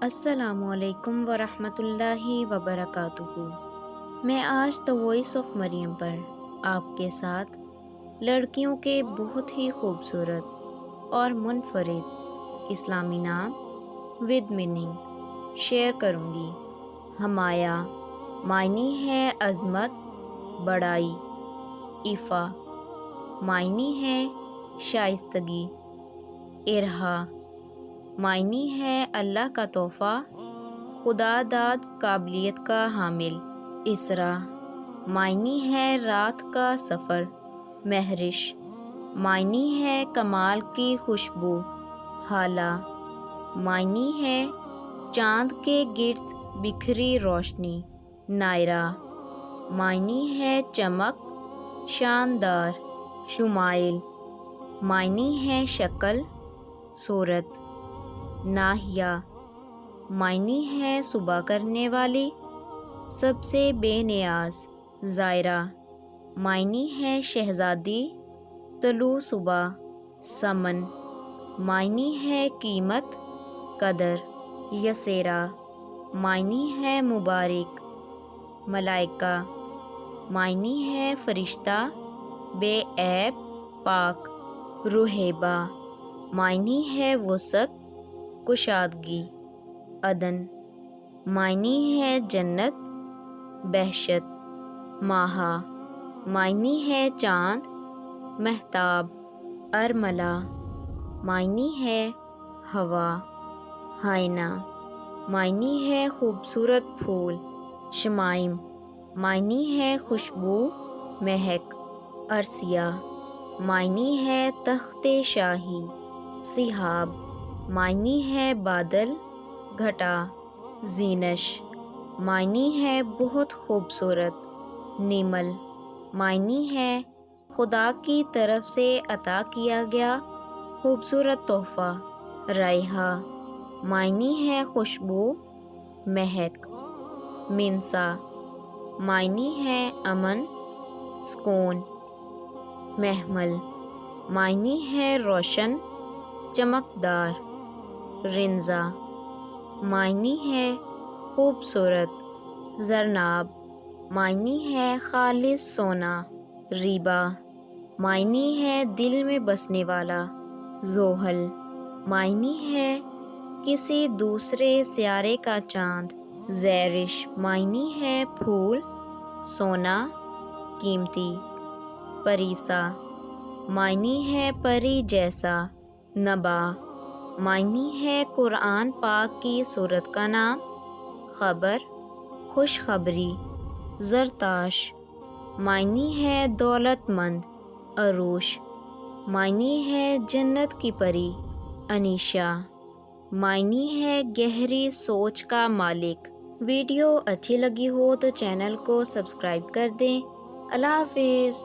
السلام علیکم ورحمۃ اللہ وبرکاتہ۔ میں آج دا وائس آف مریم پر آپ کے ساتھ لڑکیوں کے بہت ہی خوبصورت اور منفرد اسلامی نام ود میننگ شیئر کروں گی۔ حمایہ معنی ہے عظمت، بڑائی، عفا معنی ہے شائستگی، ارحا معنی ہے اللہ کا تحفہ، خدا داد قابلیت کا حامل، اسرا معنی ہے رات کا سفر، مہرش معنی ہے کمال کی خوشبو، حالہ معنی ہے چاند کے گرد بکھری روشنی، نائرہ معنی ہے چمک، شاندار، شمائل معنی ہے شکل، صورت، ناہیہ معنی ہے صبح کرنے والی، سب سے بے نیاز، زائرہ معنی ہے شہزادی، طلوع صبح، سمن معنی ہے قیمت، قدر، یسیرہ معنی ہے مبارک، ملائکہ معنی ہے فرشتہ، بے عیب، پاک، رحیبہ معنی ہے وسعت، کشادگی، عدن معنی ہے جنت، بہشت، ماہا معنی ہے چاند، مہتاب، ارملہ معنی ہے ہوا، ہائنہ معنی ہے خوبصورت پھول، شمائم معنی ہے خوشبو، مہک، عرصیہ معنی ہے تخت شاہی، سحاب معنی ہے بادل، گھٹا، زینش معنی ہے بہت خوبصورت، نیمل معنی ہے خدا کی طرف سے عطا کیا گیا خوبصورت تحفہ، رائحہ معنی ہے خوشبو، مہک، منسا معنی ہے امن، سکون، محمل معنی ہے روشن، چمکدار، رنزہ معنی ہے خوبصورت، زرناب معنی ہے خالص سونا، ریبہ معنی ہے دل میں بسنے والا، زحل معنی ہے کسی دوسرے سیارے کا چاند، زیرش معنی ہے پھول، سونا، قیمتی، پریسا معنی ہے پری جیسا، نبا معنی ہے قرآن پاک کی سورت کا نام، خبر، خوشخبری، زرتاش معنی ہے دولت مند، عروش معنی ہے جنت کی پری، انیشا معنی ہے گہری سوچ کا مالک۔ ویڈیو اچھی لگی ہو تو چینل کو سبسکرائب کر دیں۔ اللہ حافظ۔